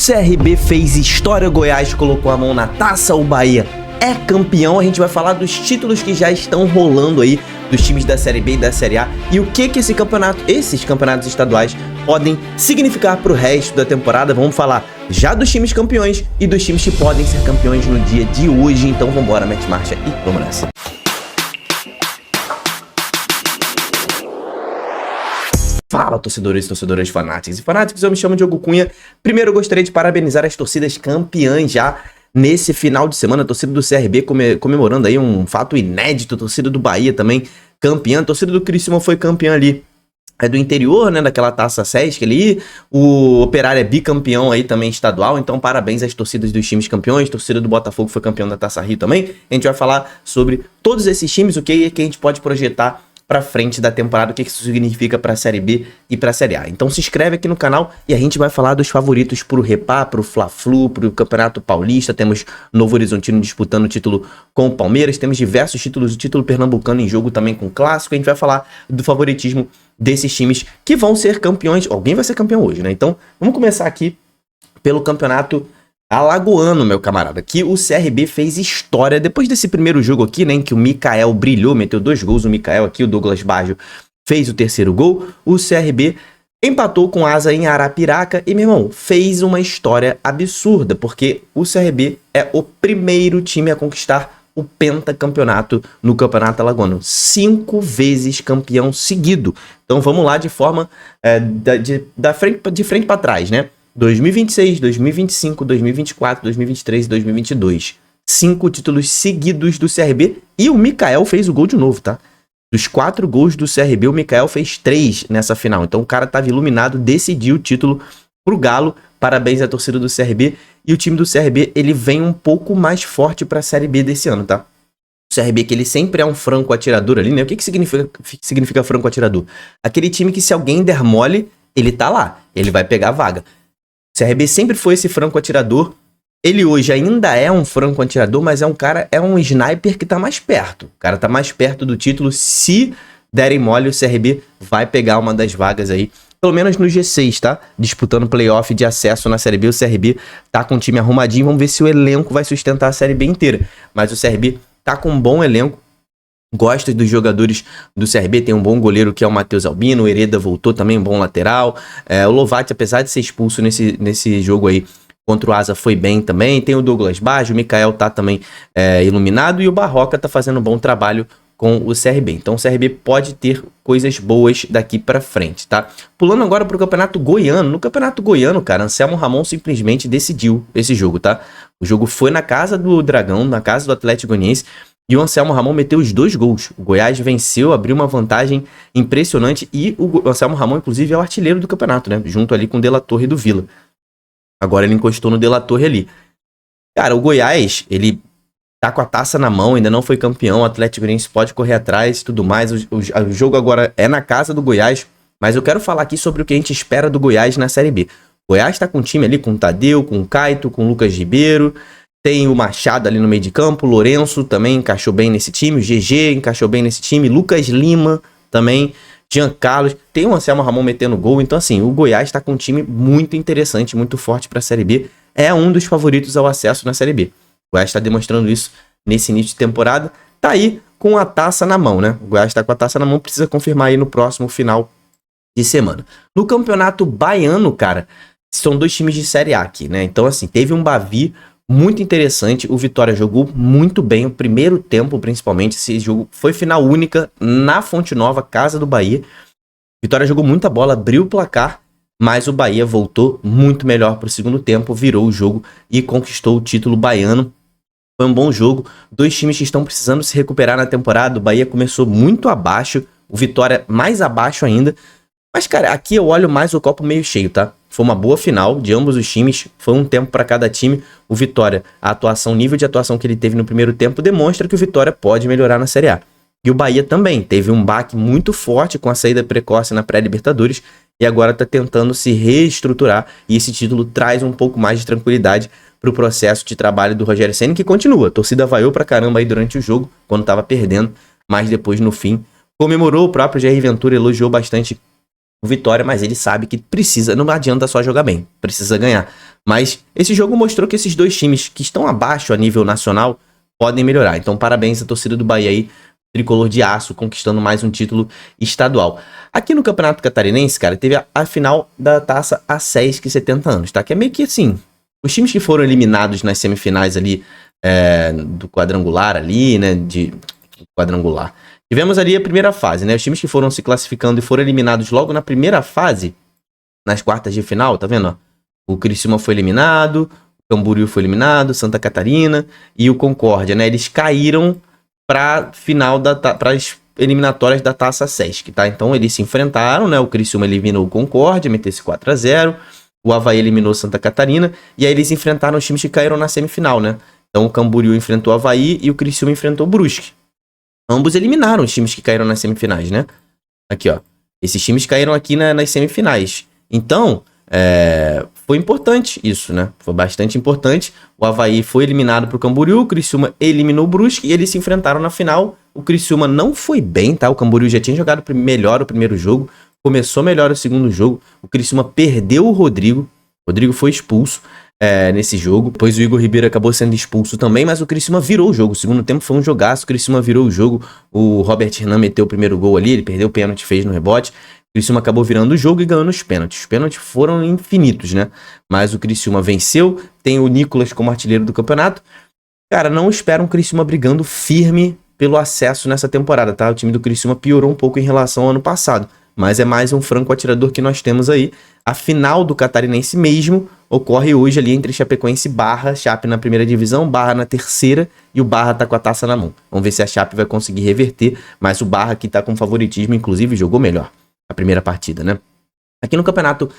CRB fez história, o Goiás colocou a mão na taça, o Bahia é campeão. A gente vai falar dos títulos que já estão rolando aí, dos times da Série B e da Série A, e o que esses campeonatos estaduais podem significar para o resto da temporada. Vamos falar já dos times campeões e dos times que podem ser campeões no dia de hoje. Então vambora, mete marcha e vamos nessa. Fala, torcedores e torcedoras fanáticos e fanáticos, eu me chamo Diogo Cunha. Primeiro eu gostaria de parabenizar as torcidas campeãs já nesse final de semana. A torcida do CRB comemorando aí um fato inédito, a torcida do Bahia também campeã, a torcida do Criciúma foi campeã ali do interior, né, daquela taça Sesc ali, o Operário é bicampeão aí também estadual, então parabéns às torcidas dos times campeões, a torcida do Botafogo foi campeão da Taça Rio também. A gente vai falar sobre todos esses times, o que a gente pode projetar pra frente da temporada, o que isso significa pra Série B e pra Série A. Então se inscreve aqui no canal e a gente vai falar dos favoritos pro Repá, pro Fla-Flu, pro Campeonato Paulista. Temos Novo Horizontino disputando o título com o Palmeiras, temos diversos títulos, o título pernambucano em jogo também com o Clássico. A gente vai falar do favoritismo desses times que vão ser campeões. Alguém vai ser campeão hoje, né? Então vamos começar aqui pelo Campeonato Alagoano, meu camarada, que o CRB fez história depois desse primeiro jogo aqui, né, em que o Mikael brilhou, meteu 2 gols, o Mikael aqui, o Douglas Baggio fez o terceiro gol. O CRB empatou com Asa em Arapiraca e, meu irmão, fez uma história absurda, porque o CRB é o primeiro time a conquistar o pentacampeonato no Campeonato Alagoano, 5 vezes campeão seguido. Então vamos lá de forma de frente para trás, né? 2026, 2025, 2024, 2023 e 2022. 5 títulos seguidos do CRB e o Mikael fez o gol de novo, tá? Dos 4 gols do CRB, o Mikael fez 3 nessa final. Então o cara tava iluminado, decidiu o título pro Galo. Parabéns à torcida do CRB. E o time do CRB, ele vem um pouco mais forte pra Série B desse ano, tá? O CRB, que ele sempre é um franco atirador ali, né? O que significa franco atirador? Aquele time que se alguém der mole, ele tá lá. Ele vai pegar a vaga. O CRB sempre foi esse franco atirador. Ele hoje ainda é um franco atirador, mas é um sniper que tá mais perto. O cara tá mais perto do título. Se derem mole, o CRB vai pegar uma das vagas aí, pelo menos no G6, tá? Disputando playoff de acesso na Série B. O CRB tá com o time arrumadinho. Vamos ver se o elenco vai sustentar a Série B inteira. Mas o CRB tá com um bom elenco. Gosta dos jogadores do CRB, tem um bom goleiro que é o Matheus Albino, o Hereda voltou também, um bom lateral. O Lovati, apesar de ser expulso nesse jogo aí contra o Asa, foi bem também. Tem o Douglas Baggio, o Mikael tá também iluminado e o Barroca tá fazendo um bom trabalho com o CRB. Então o CRB pode ter coisas boas daqui pra frente, tá? Pulando agora pro Campeonato Goiano. No Campeonato Goiano, cara, Anselmo Ramon simplesmente decidiu esse jogo, tá? O jogo foi na casa do Dragão, na casa do Atlético Goianiense. E o Anselmo Ramon meteu os 2 gols. O Goiás venceu, abriu uma vantagem impressionante. E o Anselmo Ramon, inclusive, é o artilheiro do campeonato, né? Junto ali com o De La Torre do Vila. Agora ele encostou no De La Torre ali. Cara, o Goiás, ele tá com a taça na mão, ainda não foi campeão. O Atlético Goianiense pode correr atrás e tudo mais. O jogo agora é na casa do Goiás. Mas eu quero falar aqui sobre o que a gente espera do Goiás na Série B. O Goiás tá com um time ali com o Tadeu, com o Caito, com o Lucas Ribeiro. Tem o Machado ali no meio de campo, o Lourenço também encaixou bem nesse time, o GG encaixou bem nesse time, Lucas Lima também, Jean Carlos, tem o Anselmo Ramon metendo gol. Então assim, o Goiás tá com um time muito interessante, muito forte pra Série B, é um dos favoritos ao acesso na Série B. O Goiás tá demonstrando isso nesse início de temporada, tá aí com a taça na mão, né? O Goiás tá com a taça na mão, precisa confirmar aí no próximo final de semana. No Campeonato Baiano, cara, são 2 times de Série A aqui, né? Então assim, teve um Bavi muito interessante, o Vitória jogou muito bem, o primeiro tempo principalmente, esse jogo foi final única na Fonte Nova, casa do Bahia. Vitória jogou muita bola, abriu o placar, mas o Bahia voltou muito melhor para o segundo tempo, virou o jogo e conquistou o título baiano. Foi um bom jogo, 2 times que estão precisando se recuperar na temporada. O Bahia começou muito abaixo, o Vitória mais abaixo ainda. Mas, cara, aqui eu olho mais o copo meio cheio, tá? Foi uma boa final de ambos os times, foi um tempo para cada time. O Vitória, o nível de atuação que ele teve no primeiro tempo demonstra que o Vitória pode melhorar na Série A. E o Bahia também teve um baque muito forte com a saída precoce na pré-Libertadores e agora está tentando se reestruturar, e esse título traz um pouco mais de tranquilidade para o processo de trabalho do Rogério Ceni, que continua. A torcida vaiou pra caramba aí durante o jogo, quando estava perdendo, mas depois no fim comemorou. O próprio Jair Ventura elogiou bastante o Vitória, mas ele sabe que precisa, não adianta só jogar bem, precisa ganhar. Mas esse jogo mostrou que esses dois times que estão abaixo a nível nacional podem melhorar. Então parabéns à torcida do Bahia aí, tricolor de aço, conquistando mais um título estadual. Aqui no Campeonato Catarinense, cara, teve a final da Taça há 70 anos, tá? Que é meio que assim, os times que foram eliminados nas semifinais ali, do quadrangular ali, né, de quadrangular. Tivemos ali a primeira fase, né? Os times que foram se classificando e foram eliminados logo na primeira fase, nas quartas de final, tá vendo? Ó? O Criciúma foi eliminado, o Camboriú foi eliminado, Santa Catarina e o Concórdia, né? Eles caíram para final para as eliminatórias da Taça Sesc, tá? Então eles se enfrentaram, né? O Criciúma eliminou o Concórdia, meteu-se 4-0. O Avaí eliminou Santa Catarina e aí eles enfrentaram os times que caíram na semifinal, né? Então o Camboriú enfrentou o Avaí e o Criciúma enfrentou o Brusque. Ambos eliminaram os times que caíram nas semifinais, né? Aqui, ó. Esses times caíram aqui nas semifinais. Então, foi importante isso, né? Foi bastante importante. O Avaí foi eliminado pro Camboriú, o Criciúma eliminou o Brusque e eles se enfrentaram na final. O Criciúma não foi bem, tá? O Camboriú já tinha jogado melhor o primeiro jogo, começou melhor o segundo jogo. O Criciúma perdeu o Rodrigo. O Rodrigo foi expulso nesse jogo. Depois o Igor Ribeiro acabou sendo expulso também, mas o Criciúma virou o jogo. O segundo tempo foi um jogaço, o Criciúma virou o jogo. O Robert Hernan meteu o primeiro gol ali, ele perdeu o pênalti, fez no rebote. O Criciúma acabou virando o jogo e ganhando os pênaltis. Os pênaltis foram infinitos, né? Mas o Criciúma venceu, tem o Nicolas como artilheiro do campeonato. Cara, não espero um Criciúma brigando firme pelo acesso nessa temporada, tá? O time do Criciúma piorou um pouco em relação ao ano passado. Mas é mais um franco atirador que nós temos aí. A final do Catarinense mesmo ocorre hoje ali entre Chapecoense e Barra. Chape na primeira divisão, Barra na terceira e o Barra tá com a taça na mão. Vamos ver se a Chape vai conseguir reverter, mas o Barra aqui tá com favoritismo, inclusive jogou melhor a primeira partida, né? Aqui no Campeonato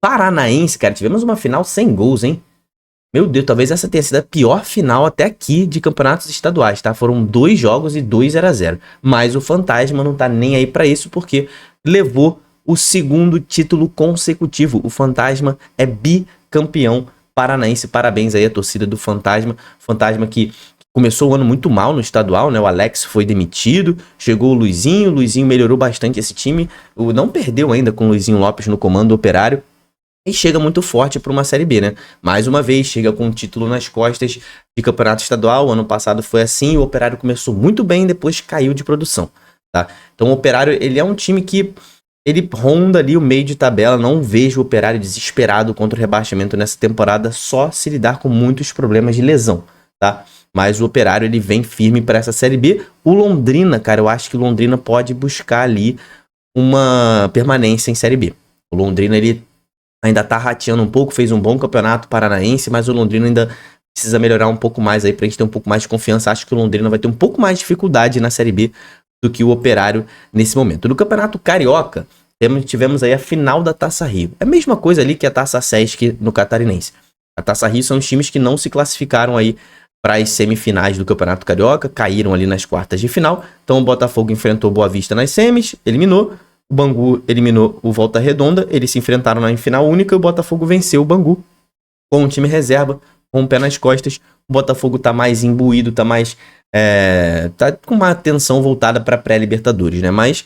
Paranaense, cara, tivemos uma final sem gols, hein? Meu Deus, talvez essa tenha sido a pior final até aqui de campeonatos estaduais, tá? Foram 2 jogos e 2-0. Mas o Fantasma não tá nem aí pra isso, porque levou o segundo título consecutivo. O Fantasma é bicampeão paranaense. Parabéns aí à torcida do Fantasma. Fantasma que começou o ano muito mal no estadual, né? O Alex foi demitido, chegou o Luizinho melhorou bastante esse time. Não perdeu ainda com o Luizinho Lopes no comando operário. E chega muito forte para uma Série B, né? Mais uma vez, chega com um título nas costas de campeonato estadual. O ano passado foi assim, o Operário começou muito bem, depois caiu de produção, tá? Então o Operário, ele é um time que ele ronda ali o meio de tabela. Não vejo o Operário desesperado contra o rebaixamento nessa temporada, só se lidar com muitos problemas de lesão, tá? Mas o Operário, ele vem firme para essa Série B. O Londrina, cara, eu acho que o Londrina pode buscar ali uma permanência em Série B. O Londrina, ele ainda tá rateando um pouco, fez um bom campeonato paranaense, mas o Londrina ainda precisa melhorar um pouco mais aí pra gente ter um pouco mais de confiança. Acho que o Londrina vai ter um pouco mais de dificuldade na Série B do que o Operário nesse momento. No Campeonato Carioca, tivemos aí a final da Taça Rio. É a mesma coisa ali que a Taça Sesc no Catarinense. A Taça Rio são os times que não se classificaram aí para as semifinais do Campeonato Carioca, caíram ali nas quartas de final. Então o Botafogo enfrentou o Boa Vista nas semis, eliminou. O Bangu eliminou o Volta Redonda, eles se enfrentaram na final única e o Botafogo venceu o Bangu com um time reserva, com o pé nas costas. O Botafogo tá mais imbuído, tá mais tá com uma atenção voltada para pré-Libertadores, né? Mas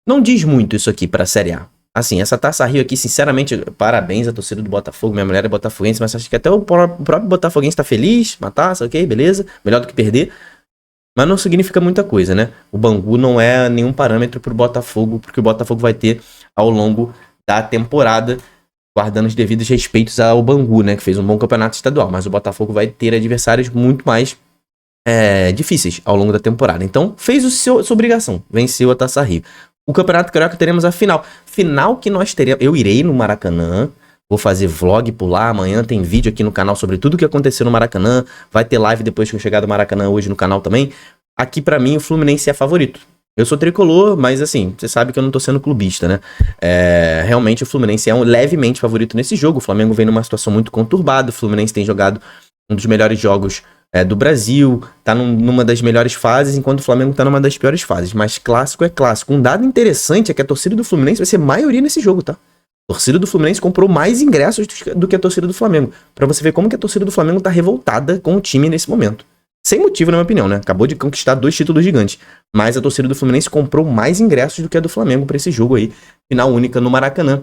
não diz muito isso aqui para a Série A. Assim, essa Taça Rio aqui, sinceramente, parabéns à torcida do Botafogo. Minha mulher é botafoguense, mas acho que até o próprio botafoguense tá feliz, uma taça, ok, beleza, melhor do que perder. Mas não significa muita coisa, né? O Bangu não é nenhum parâmetro pro Botafogo, porque o Botafogo vai ter ao longo da temporada, guardando os devidos respeitos ao Bangu, né? Que fez um bom campeonato estadual. Mas o Botafogo vai ter adversários muito mais difíceis ao longo da temporada. Então, fez sua obrigação. Venceu a Taça Rio. O Campeonato Carioca teremos a final. Final que nós teremos... Eu irei no Maracanã. Vou fazer vlog por lá, amanhã tem vídeo aqui no canal sobre tudo que aconteceu no Maracanã. Vai ter live depois que eu chegar do Maracanã hoje no canal também. Aqui pra mim o Fluminense é favorito. Eu sou tricolor, mas assim, você sabe que eu não tô sendo clubista, né? Realmente o Fluminense é levemente favorito nesse jogo. O Flamengo vem numa situação muito conturbada. O Fluminense tem jogado um dos melhores jogos do Brasil. Tá numa das melhores fases, enquanto o Flamengo tá numa das piores fases. Mas clássico é clássico. Um dado interessante é que a torcida do Fluminense vai ser maioria nesse jogo, tá? A torcida do Fluminense comprou mais ingressos do que a torcida do Flamengo. Pra você ver como que a torcida do Flamengo tá revoltada com o time nesse momento. sem motivo, na minha opinião, né? Acabou de conquistar 2 títulos gigantes. Mas a torcida do Fluminense comprou mais ingressos do que a do Flamengo pra esse jogo aí. Final única no Maracanã.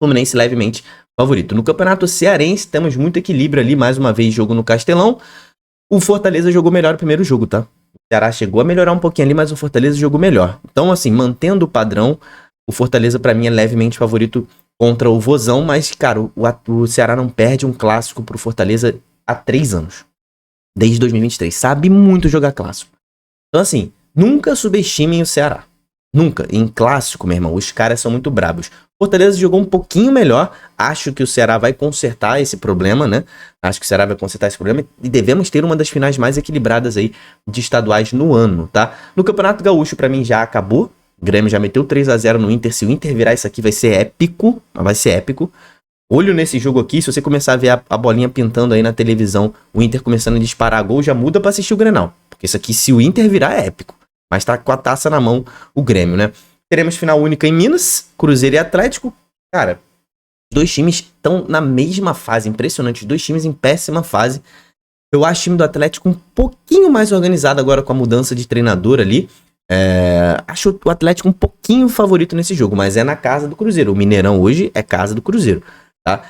Fluminense levemente favorito. No Campeonato Cearense, temos muito equilíbrio ali. Mais uma vez, jogo no Castelão. O Fortaleza jogou melhor o primeiro jogo, tá? O Ceará chegou a melhorar um pouquinho ali, mas o Fortaleza jogou melhor. Então, assim, mantendo o padrão, o Fortaleza, pra mim, é levemente favorito contra o Vozão. Mas, cara, o Ceará não perde um clássico pro Fortaleza há 3 anos. Desde 2023. Sabe muito jogar clássico. Então, assim, nunca subestimem o Ceará. Nunca. Em clássico, meu irmão, os caras são muito brabos. Fortaleza jogou um pouquinho melhor. Acho que o Ceará vai consertar esse problema, né? Acho que o Ceará vai consertar esse problema. E devemos ter uma das finais mais equilibradas aí de estaduais no ano, tá? No Campeonato Gaúcho, pra mim, já acabou. O Grêmio já meteu 3-0 no Inter. Se o Inter virar isso aqui, vai ser épico. Vai ser épico. Olho nesse jogo aqui, se você começar a ver a bolinha pintando aí na televisão, o Inter começando a disparar gol, já muda pra assistir o Grenal. Porque isso aqui, se o Inter virar, é épico. Mas tá com a taça na mão o Grêmio, né? Teremos final única em Minas, Cruzeiro e Atlético. Cara, os 2 times estão na mesma fase, impressionante. Os 2 times em péssima fase. Eu acho o time do Atlético um pouquinho mais organizado agora com a mudança de treinador ali. Acho o Atlético um pouquinho favorito nesse jogo, mas é na casa do Cruzeiro. O Mineirão hoje é casa do Cruzeiro. Tá?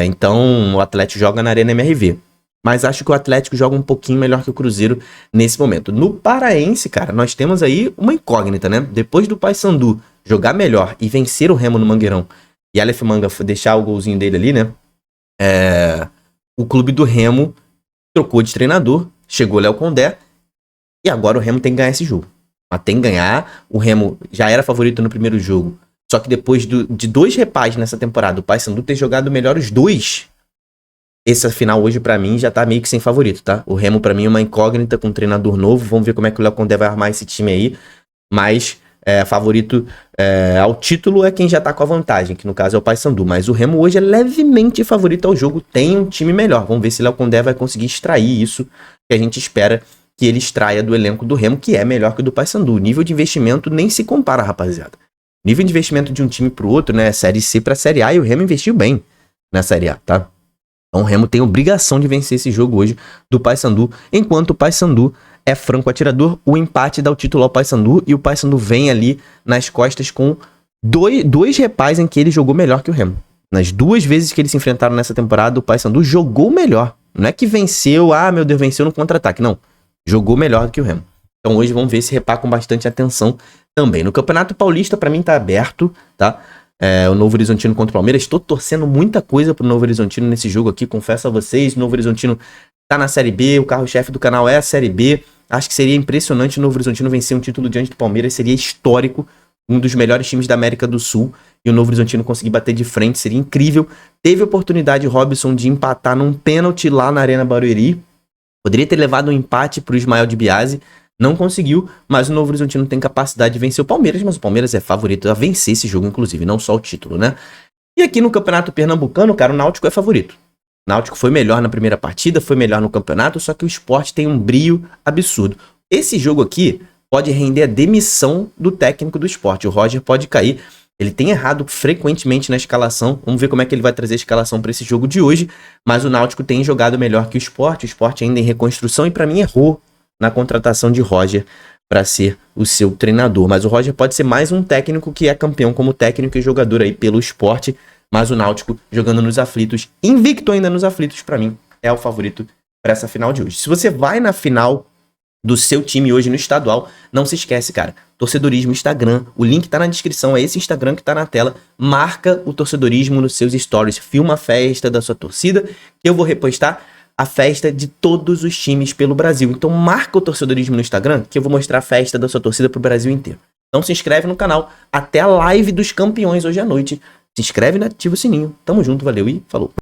Então o Atlético joga na Arena MRV. Mas acho que o Atlético joga um pouquinho melhor que o Cruzeiro nesse momento. No Paraense, cara, nós temos aí uma incógnita, né? Depois do Paysandu jogar melhor e vencer o Remo no Mangueirão e Aleph Manga deixar o golzinho dele ali, né? O clube do Remo trocou de treinador, chegou Léo Condé e agora o Remo tem que ganhar esse jogo. Mas tem que ganhar. O Remo já era favorito no primeiro jogo. Só que depois de 2 repais nessa temporada, o Paysandu ter jogado melhor os 2, essa final hoje pra mim já tá meio que sem favorito, tá? O Remo pra mim é uma incógnita com um treinador novo. Vamos ver como é que o Léo Condé vai armar esse time aí. Mas favorito ao título é quem já tá com a vantagem, que no caso é o Paysandu. Mas o Remo hoje é levemente favorito ao jogo, tem um time melhor. Vamos ver se o Léo Condé vai conseguir extrair isso que a gente espera que ele extraia do elenco do Remo, que é melhor que o do Paysandu. O nível de investimento nem se compara, rapaziada. Nível de investimento de um time pro outro, né? Série C pra Série A, e o Remo investiu bem na Série A, tá? Então o Remo tem obrigação de vencer esse jogo hoje do Paysandu, enquanto o Paysandu é franco atirador. O empate dá o título ao Paysandu e o Paysandu vem ali nas costas com dois repais em que ele jogou melhor que o Remo. Nas 2 vezes que eles se enfrentaram nessa temporada, o Paysandu jogou melhor. Não é que venceu, meu Deus, venceu no contra-ataque. Não, jogou melhor do que o Remo. Então hoje vamos ver esse repar com bastante atenção também. No Campeonato Paulista, pra mim, tá aberto, tá? O Novo Horizontino contra o Palmeiras. Estou torcendo muita coisa pro Novo Horizontino nesse jogo aqui, confesso a vocês. O Novo Horizontino tá na Série B, o carro-chefe do canal é a Série B. Acho que seria impressionante o Novo Horizontino vencer um título diante do Palmeiras. Seria histórico, um dos melhores times da América do Sul. E o Novo Horizontino conseguir bater de frente, seria incrível. Teve a oportunidade, Robson, de empatar num pênalti lá na Arena Barueri. Poderia ter levado um empate pro Ismael de Biasi. Não conseguiu, mas o Novo Horizontino tem capacidade de vencer o Palmeiras, mas o Palmeiras é favorito a vencer esse jogo, inclusive, não só o título, né? E aqui no Campeonato Pernambucano, cara, o Náutico é favorito. O Náutico foi melhor na primeira partida, foi melhor no campeonato, só que o Sport tem um brio absurdo. Esse jogo aqui pode render a demissão do técnico do Sport. O Roger pode cair. Ele tem errado frequentemente na escalação. Vamos ver como é que ele vai trazer a escalação para esse jogo de hoje. Mas o Náutico tem jogado melhor que o Sport. O Sport ainda em reconstrução e para mim errou na contratação de Roger para ser o seu treinador. Mas o Roger pode ser mais um técnico que é campeão como técnico e jogador aí pelo Sport. Mas o Náutico jogando nos aflitos, invicto ainda nos aflitos, para mim é o favorito para essa final de hoje. Se você vai na final do seu time hoje no estadual, não se esquece, cara, Torcedorismo Instagram, o link tá na descrição, é esse Instagram que tá na tela, marca o Torcedorismo nos seus stories, filma a festa da sua torcida, que eu vou repostar a festa de todos os times pelo Brasil. Então marca o Torcedorismo no Instagram, que eu vou mostrar a festa da sua torcida pro Brasil inteiro. Então se inscreve no canal, até a live dos campeões hoje à noite, se inscreve e ativa o sininho. Tamo junto, valeu e falou.